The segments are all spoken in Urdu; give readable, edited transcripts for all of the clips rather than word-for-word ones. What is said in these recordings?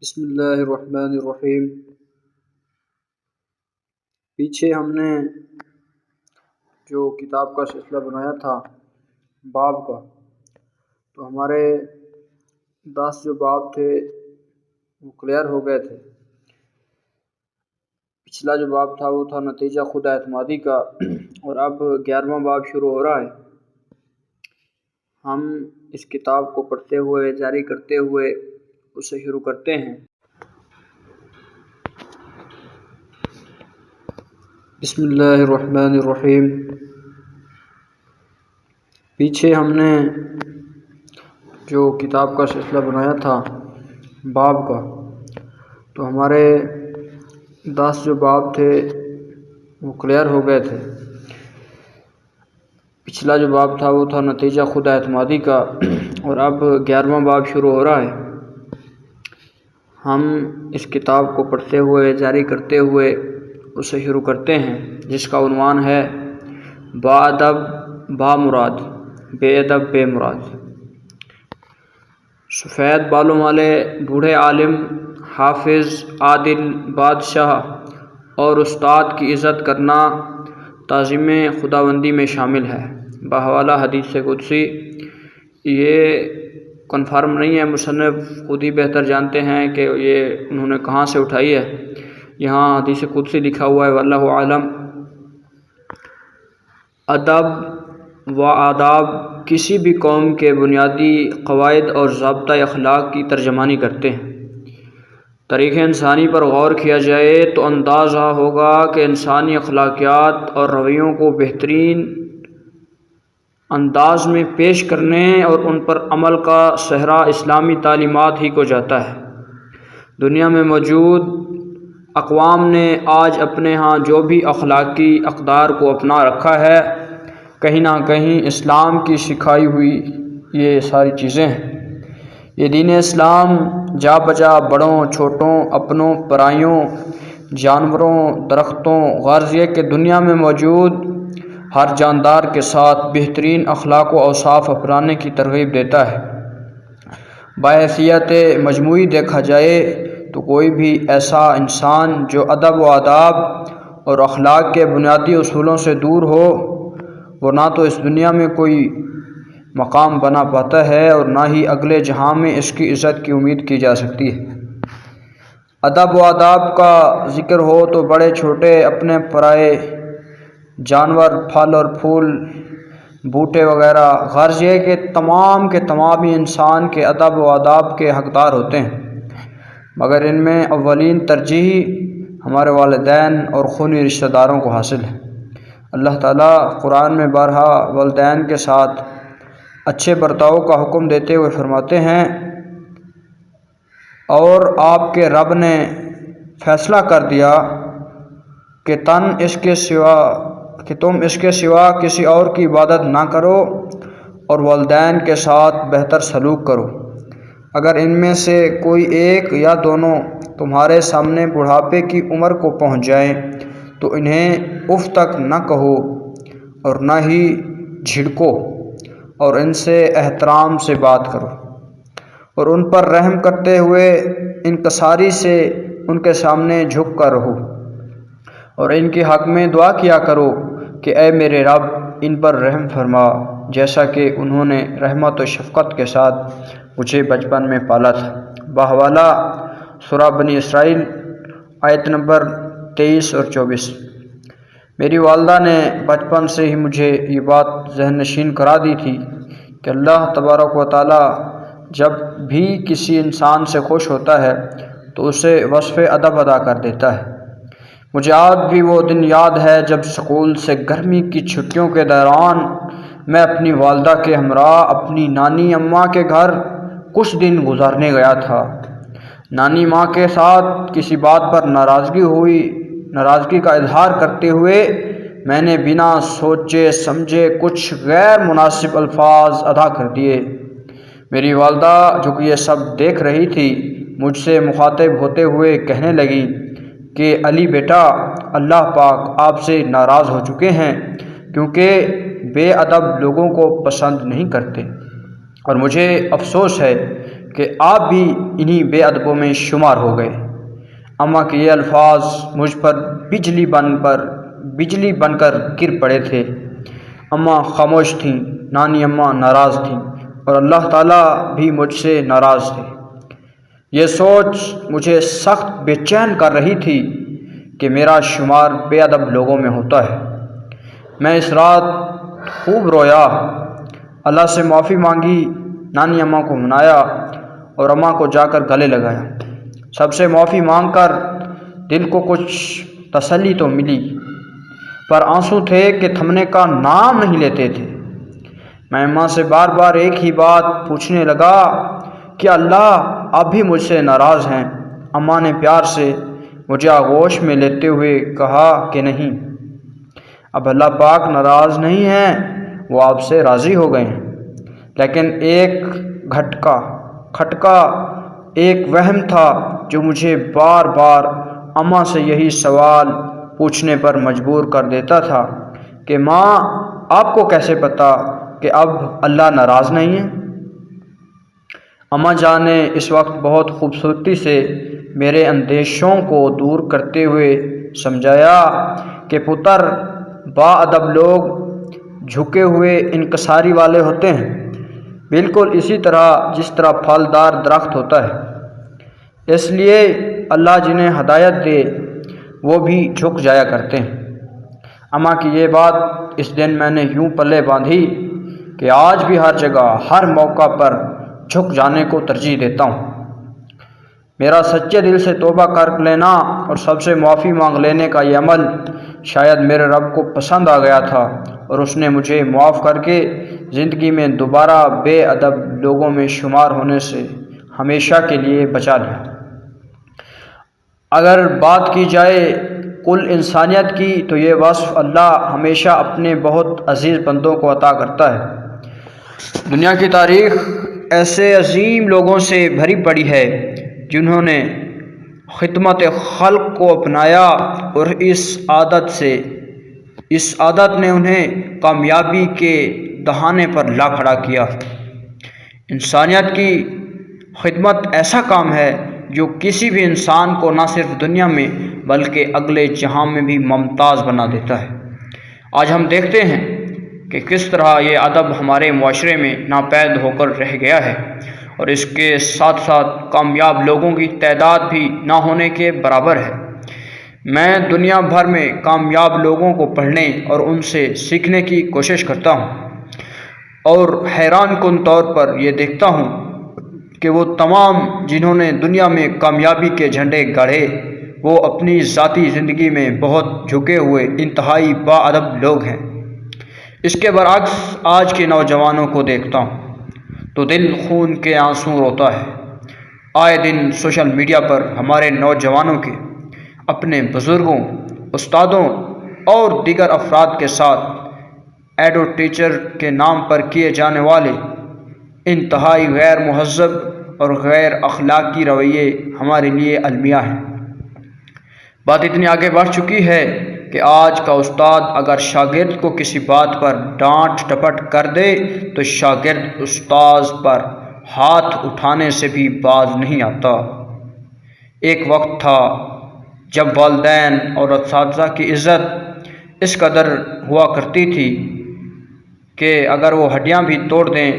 بسم اللہ الرحمن الرحیم۔ پیچھے ہم نے جو کتاب کا سلسلہ بنایا تھا باب کا، تو ہمارے 10 جو باب تھے وہ کلیئر ہو گئے تھے۔ پچھلا جو باب تھا وہ تھا نتیجہ خود اعتمادی کا، اور اب 11واں باب شروع ہو رہا ہے۔ ہم اس کتاب کو پڑھتے ہوئے جاری کرتے ہوئے اسے شروع کرتے ہیں۔ بسم اللہ الرحمن الرحیم۔ پیچھے ہم نے جو کتاب کا سلسلہ بنایا تھا باب کا، تو ہمارے 10 جو باب تھے وہ کلیئر ہو گئے تھے۔ پچھلا جو باب تھا وہ تھا نتیجہ خود اعتمادی کا، اور اب 11واں باب شروع ہو رہا ہے۔ ہم اس کتاب کو پڑھتے ہوئے جاری کرتے ہوئے اسے شروع کرتے ہیں، جس کا عنوان ہے با ادب با مراد، بے ادب بے مراد۔ سفید بالوں والے بوڑھے عالم، حافظ، عادل، بادشاہ اور استاد کی عزت کرنا تعظیم خداوندی میں شامل ہے۔ بحوالہ حدیث قدسی، یہ کنفرم نہیں ہے، مصنف خود ہی بہتر جانتے ہیں کہ یہ انہوں نے کہاں سے اٹھائی ہے۔ یہاں حدیث قدسی لکھا ہوا ہے، واللہ عالم۔ ادب و آداب کسی بھی قوم کے بنیادی قواعد اور ضابطۂ اخلاق کی ترجمانی کرتے ہیں۔ تاریخ انسانی پر غور کیا جائے تو اندازہ ہوگا کہ انسانی اخلاقیات اور رویوں کو بہترین انداز میں پیش کرنے اور ان پر عمل کا صحرا اسلامی تعلیمات ہی کو جاتا ہے۔ دنیا میں موجود اقوام نے آج اپنے ہاں جو بھی اخلاقی اقدار کو اپنا رکھا ہے، کہیں نہ کہیں اسلام کی سکھائی ہوئی یہ ساری چیزیں ہیں۔ یہ دین اسلام جا بجا بڑوں چھوٹوں، اپنوں پرائیوں، جانوروں، درختوں، غرض یہ کہ دنیا میں موجود ہر جاندار کے ساتھ بہترین اخلاق و اوصاف اپنانے کی ترغیب دیتا ہے۔ بحیثیت مجموعی دیکھا جائے تو کوئی بھی ایسا انسان جو ادب و آداب اور اخلاق کے بنیادی اصولوں سے دور ہو، وہ نہ تو اس دنیا میں کوئی مقام بنا پاتا ہے اور نہ ہی اگلے جہاں میں اس کی عزت کی امید کی جا سکتی ہے۔ ادب و آداب کا ذکر ہو تو بڑے چھوٹے، اپنے پرائے، جانور، پھل اور پھول، بوٹے وغیرہ، غرض یہ کہ تمام کے تمام ہی انسان کے ادب و آداب کے حقدار ہوتے ہیں، مگر ان میں اولین ترجیح ہمارے والدین اور خونی رشتہ داروں کو حاصل ہے۔ اللہ تعالیٰ قرآن میں بارہا والدین کے ساتھ اچھے برتاؤ کا حکم دیتے ہوئے فرماتے ہیں، اور آپ کے رب نے فیصلہ کر دیا کہ تم اس کے سوا کسی اور کی عبادت نہ کرو اور والدین کے ساتھ بہتر سلوک کرو۔ اگر ان میں سے کوئی ایک یا دونوں تمہارے سامنے بڑھاپے کی عمر کو پہنچ جائیں تو انہیں اف تک نہ کہو اور نہ ہی جھڑکو، اور ان سے احترام سے بات کرو، اور ان پر رحم کرتے ہوئے انکساری سے ان کے سامنے جھک کر رہو، اور ان کے حق میں دعا کیا کرو کہ اے میرے رب ان پر رحم فرما، جیسا کہ انہوں نے رحمت و شفقت کے ساتھ مجھے بچپن میں پالا تھا۔ بحوالہ سورہ بنی اسرائیل آیت نمبر 23 اور 24۔ میری والدہ نے بچپن سے ہی مجھے یہ بات ذہن نشین کرا دی تھی کہ اللہ تبارک و تعالی جب بھی کسی انسان سے خوش ہوتا ہے تو اسے وصف ادب ادا کر دیتا ہے۔ مجھے آج بھی وہ دن یاد ہے جب اسکول سے گرمی کی چھٹیوں کے دوران میں اپنی والدہ کے ہمراہ اپنی نانی اماں کے گھر کچھ دن گزارنے گیا تھا۔ نانی ماں کے ساتھ کسی بات پر ناراضگی کا اظہار کرتے ہوئے میں نے بنا سوچے سمجھے کچھ غیر مناسب الفاظ ادا کر دیے۔ میری والدہ جو کہ یہ سب دیکھ رہی تھی، مجھ سے مخاطب ہوتے ہوئے کہنے لگی کہ علی بیٹا، اللہ پاک آپ سے ناراض ہو چکے ہیں، کیونکہ بے ادب لوگوں کو پسند نہیں کرتے، اور مجھے افسوس ہے کہ آپ بھی انہی بے ادبوں میں شمار ہو گئے۔ اماں کے یہ الفاظ مجھ پر بجلی بن کر گر پڑے تھے۔ اماں خاموش تھیں، نانی اماں ناراض تھیں، اور اللہ تعالیٰ بھی مجھ سے ناراض تھے۔ یہ سوچ مجھے سخت بے چین کر رہی تھی کہ میرا شمار بے ادب لوگوں میں ہوتا ہے۔ میں اس رات خوب رویا، اللہ سے معافی مانگی، نانی اماں کو منایا اور اماں کو جا کر گلے لگایا۔ سب سے معافی مانگ کر دل کو کچھ تسلی تو ملی، پر آنسو تھے کہ تھمنے کا نام نہیں لیتے تھے۔ میں اماں سے بار بار ایک ہی بات پوچھنے لگا کہ اللہ آپ بھی مجھ سے ناراض ہیں؟ اماں نے پیار سے مجھے آغوش میں لیتے ہوئے کہا کہ نہیں، اب اللہ پاک ناراض نہیں ہیں، وہ آپ سے راضی ہو گئے ہیں۔ لیکن ایک کھٹکا ایک وہم تھا جو مجھے بار بار اماں سے یہی سوال پوچھنے پر مجبور کر دیتا تھا کہ ماں آپ کو کیسے پتہ کہ اب اللہ ناراض نہیں ہے؟ اماں جان نے اس وقت بہت خوبصورتی سے میرے اندیشوں کو دور کرتے ہوئے سمجھایا کہ پتر، با ادب لوگ جھکے ہوئے انکساری والے ہوتے ہیں، بالکل اسی طرح جس طرح پھلدار درخت ہوتا ہے۔ اس لیے اللہ جنہیں ہدایت دے وہ بھی جھک جایا کرتے ہیں۔ اماں کی یہ بات اس دن میں نے یوں پلے باندھی کہ آج بھی ہر جگہ ہر موقع پر جھک جانے کو ترجیح دیتا ہوں۔ میرا سچے دل سے توبہ کر لینا اور سب سے معافی مانگ لینے کا یہ عمل شاید میرے رب کو پسند آ گیا تھا، اور اس نے مجھے معاف کر کے زندگی میں دوبارہ بے ادب لوگوں میں شمار ہونے سے ہمیشہ کے لیے بچا لیا۔ اگر بات کی جائے کل انسانیت کی تو یہ وصف اللہ ہمیشہ اپنے بہت عزیز بندوں کو عطا کرتا ہے۔ دنیا کی تاریخ ایسے عظیم لوگوں سے بھری پڑی ہے جنہوں نے خدمت خلق کو اپنایا، اور اس عادت نے انہیں کامیابی کے دہانے پر لا کھڑا کیا۔ انسانیت کی خدمت ایسا کام ہے جو کسی بھی انسان کو نہ صرف دنیا میں بلکہ اگلے جہاں میں بھی ممتاز بنا دیتا ہے۔ آج ہم دیکھتے ہیں کہ کس طرح یہ ادب ہمارے معاشرے میں ناپید ہو کر رہ گیا ہے، اور اس کے ساتھ ساتھ کامیاب لوگوں کی تعداد بھی نہ ہونے کے برابر ہے۔ میں دنیا بھر میں کامیاب لوگوں کو پڑھنے اور ان سے سیکھنے کی کوشش کرتا ہوں، اور حیران کن طور پر یہ دیکھتا ہوں کہ وہ تمام جنہوں نے دنیا میں کامیابی کے جھنڈے گاڑے، وہ اپنی ذاتی زندگی میں بہت جھکے ہوئے انتہائی با ادب لوگ ہیں۔ اس کے برعکس آج کے نوجوانوں کو دیکھتا ہوں تو دل خون کے آنسو روتا ہے۔ آئے دن سوشل میڈیا پر ہمارے نوجوانوں کے اپنے بزرگوں، استادوں اور دیگر افراد کے ساتھ ایڈو ٹیچر کے نام پر کیے جانے والے انتہائی غیر مہذب اور غیر اخلاقی رویے ہمارے لیے المیہ ہیں۔ بات اتنی آگے بڑھ چکی ہے کہ آج کا استاد اگر شاگرد کو کسی بات پر ڈانٹ ڈپٹ کر دے تو شاگرد استاذ پر ہاتھ اٹھانے سے بھی باز نہیں آتا۔ ایک وقت تھا جب والدین اور اساتذہ کی عزت اس قدر ہوا کرتی تھی کہ اگر وہ ہڈیاں بھی توڑ دیں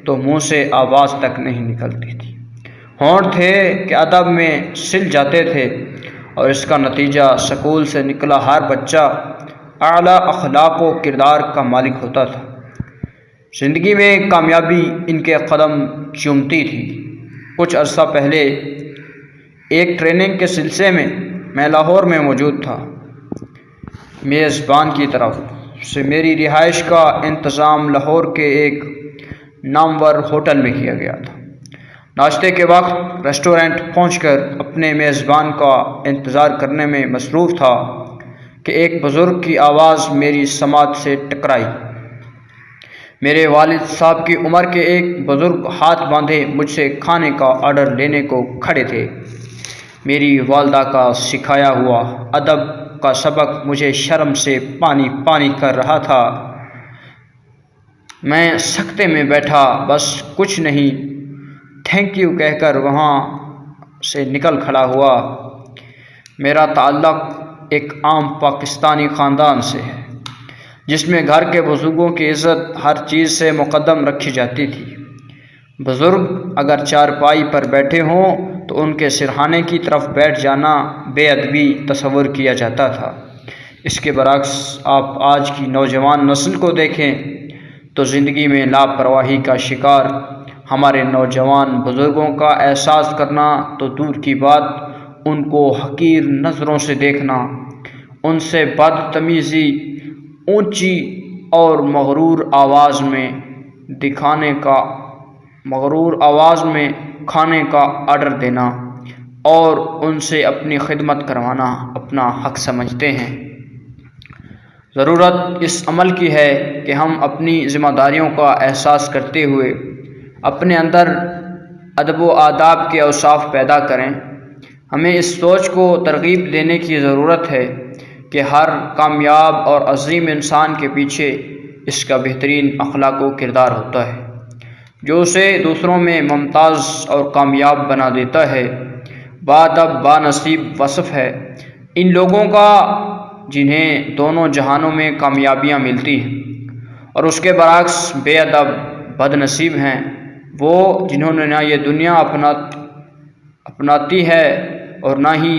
تو منہ سے آواز تک نہیں نکلتی تھی۔ ہونٹ تھے کہ ادب میں سل جاتے تھے، اور اس کا نتیجہ سکول سے نکلا ہر بچہ اعلیٰ اخلاق و کردار کا مالک ہوتا تھا۔ زندگی میں کامیابی ان کے قدم چومتی تھی۔ کچھ عرصہ پہلے ایک ٹریننگ کے سلسلے میں لاہور میں موجود تھا۔ میزبان کی طرف سے میری رہائش کا انتظام لاہور کے ایک نامور ہوٹل میں کیا گیا تھا۔ ناشتے کے وقت ریسٹورنٹ پہنچ کر اپنے میزبان کا انتظار کرنے میں مصروف تھا کہ ایک بزرگ کی آواز میری سماعت سے ٹکرائی۔ میرے والد صاحب کی عمر کے ایک بزرگ ہاتھ باندھے مجھ سے کھانے کا آرڈر لینے کو کھڑے تھے۔ میری والدہ کا سکھایا ہوا ادب کا سبق مجھے شرم سے پانی پانی کر رہا تھا۔ میں سکتے میں بیٹھا، بس کچھ نہیں تھینک یو کہہ کر وہاں سے نکل کھڑا ہوا۔ میرا تعلق ایک عام پاکستانی خاندان سے ہے جس میں گھر کے بزرگوں کی عزت ہر چیز سے مقدم رکھی جاتی تھی۔ بزرگ اگر چارپائی پر بیٹھے ہوں تو ان کے سرہانے کی طرف بیٹھ جانا بے ادبی تصور کیا جاتا تھا۔ اس کے برعکس آپ آج کی نوجوان نسل کو دیکھیں تو زندگی میں لاپرواہی کا شکار ہمارے نوجوان بزرگوں کا احساس کرنا تو دور کی بات، ان کو حقیر نظروں سے دیکھنا، ان سے بدتمیزی، اونچی اور مغرور آواز میں کھانے کا آرڈر دینا اور ان سے اپنی خدمت کروانا اپنا حق سمجھتے ہیں۔ ضرورت اس عمل کی ہے کہ ہم اپنی ذمہ داریوں کا احساس کرتے ہوئے اپنے اندر ادب و آداب کے اوصاف پیدا کریں۔ ہمیں اس سوچ کو ترغیب دینے کی ضرورت ہے کہ ہر کامیاب اور عظیم انسان کے پیچھے اس کا بہترین اخلاق و کردار ہوتا ہے جو اسے دوسروں میں ممتاز اور کامیاب بنا دیتا ہے۔ باادب بانصیب وصف ہے ان لوگوں کا جنہیں دونوں جہانوں میں کامیابیاں ملتی ہیں، اور اس کے برعکس بے ادب بد نصیب ہیں وہ جنہوں نے نہ یہ دنیا اپناتی ہے اور نہ ہی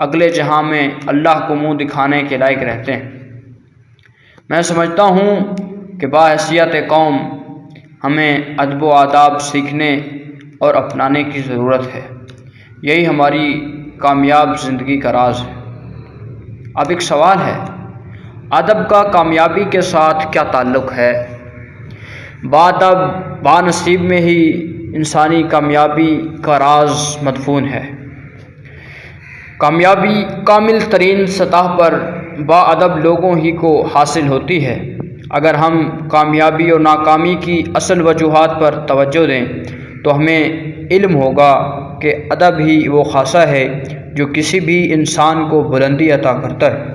اگلے جہاں میں اللہ کو منہ دکھانے کے لائق رہتے ہیں۔ میں سمجھتا ہوں کہ باحیثیت قوم ہمیں ادب و آداب سیکھنے اور اپنانے کی ضرورت ہے۔ یہی ہماری کامیاب زندگی کا راز ہے۔ اب ایک سوال ہے، ادب کا کامیابی کے ساتھ کیا تعلق ہے؟ باادب بانصیب میں ہی انسانی کامیابی کا راز مدفون ہے۔ کامیابی کامل ترین سطح پر باادب لوگوں ہی کو حاصل ہوتی ہے۔ اگر ہم کامیابی اور ناکامی کی اصل وجوہات پر توجہ دیں تو ہمیں علم ہوگا کہ ادب ہی وہ خاصہ ہے جو کسی بھی انسان کو بلندی عطا کرتا ہے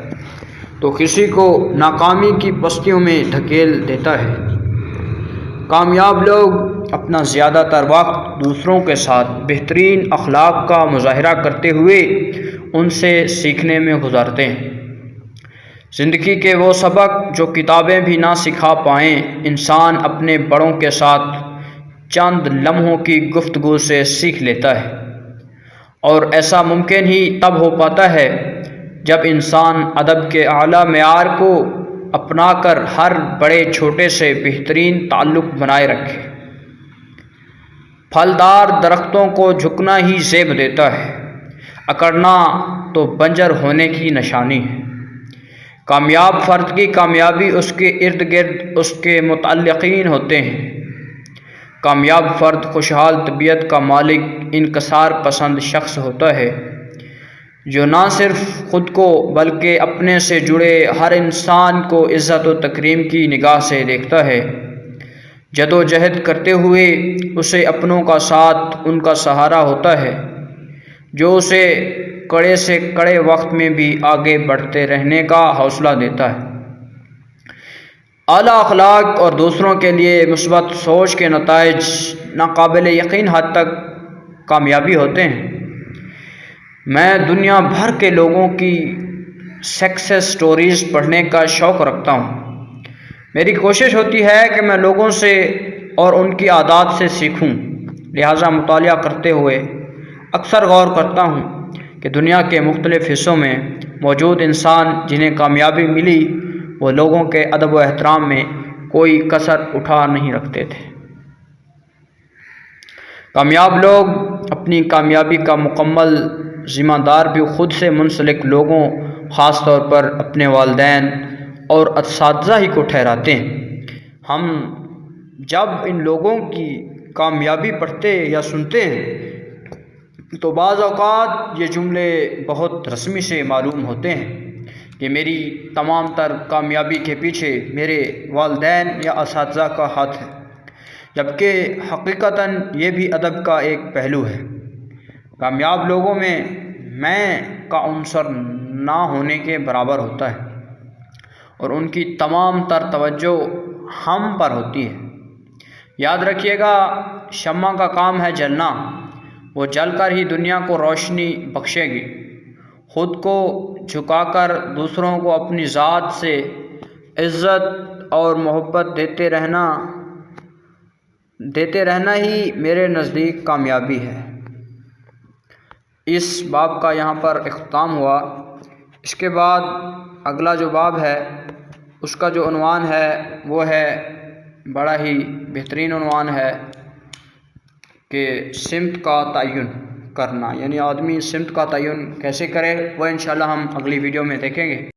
تو کسی کو ناکامی کی پستیوں میں دھکیل دیتا ہے۔ کامیاب لوگ اپنا زیادہ تر وقت دوسروں کے ساتھ بہترین اخلاق کا مظاہرہ کرتے ہوئے ان سے سیکھنے میں گزارتے ہیں۔ زندگی کے وہ سبق جو کتابیں بھی نہ سکھا پائیں، انسان اپنے بڑوں کے ساتھ چند لمحوں کی گفتگو سے سیکھ لیتا ہے، اور ایسا ممکن ہی تب ہو پاتا ہے جب انسان ادب کے اعلیٰ معیار کو اپنا کر ہر بڑے چھوٹے سے بہترین تعلق بنائے رکھے۔ پھلدار درختوں کو جھکنا ہی زیب دیتا ہے، اکڑنا تو بنجر ہونے کی نشانی ہے۔ کامیاب فرد کی کامیابی اس کے ارد گرد اس کے متعلقین ہوتے ہیں۔ کامیاب فرد خوشحال طبیعت کا مالک، انکسار پسند شخص ہوتا ہے جو نہ صرف خود کو بلکہ اپنے سے جڑے ہر انسان کو عزت و تکریم کی نگاہ سے دیکھتا ہے۔ جدوجہد کرتے ہوئے اسے اپنوں کا ساتھ ان کا سہارا ہوتا ہے جو اسے کڑے سے کڑے وقت میں بھی آگے بڑھتے رہنے کا حوصلہ دیتا ہے۔ اعلیٰ اخلاق اور دوسروں کے لیے مثبت سوچ کے نتائج ناقابل یقین حد تک کامیابی ہوتے ہیں۔ میں دنیا بھر کے لوگوں کی سکسیس سٹوریز پڑھنے کا شوق رکھتا ہوں۔ میری کوشش ہوتی ہے کہ میں لوگوں سے اور ان کی عادات سے سیکھوں، لہٰذا مطالعہ کرتے ہوئے اکثر غور کرتا ہوں کہ دنیا کے مختلف حصوں میں موجود انسان جنہیں کامیابی ملی وہ لوگوں کے ادب و احترام میں کوئی کسر اٹھا نہیں رکھتے تھے۔ کامیاب لوگ اپنی کامیابی کا مکمل ذمہ دار بھی خود سے منسلک لوگوں، خاص طور پر اپنے والدین اور اساتذہ ہی کو ٹھہراتے ہیں۔ ہم جب ان لوگوں کی کامیابی پڑھتے یا سنتے ہیں تو بعض اوقات یہ جملے بہت رسمی سے معلوم ہوتے ہیں کہ میری تمام تر کامیابی کے پیچھے میرے والدین یا اساتذہ کا ہاتھ ہے، جبکہ حقیقتاً یہ بھی ادب کا ایک پہلو ہے۔ کامیاب لوگوں میں کا عنصر نہ ہونے کے برابر ہوتا ہے اور ان کی تمام تر توجہ ہم پر ہوتی ہے۔ یاد رکھیے گا، شمع کا کام ہے جلنا، وہ جل کر ہی دنیا کو روشنی بخشے گی۔ خود کو جھکا کر دوسروں کو اپنی ذات سے عزت اور محبت دیتے رہنا ہی میرے نزدیک کامیابی ہے۔ اس باب کا یہاں پر اختتام ہوا۔ اس کے بعد اگلا جو باب ہے اس کا جو عنوان ہے وہ ہے بڑا ہی بہترین عنوان ہے کہ سمت کا تعین کرنا، یعنی آدمی سمت کا تعین کیسے کرے، وہ انشاءاللہ ہم اگلی ویڈیو میں دیکھیں گے۔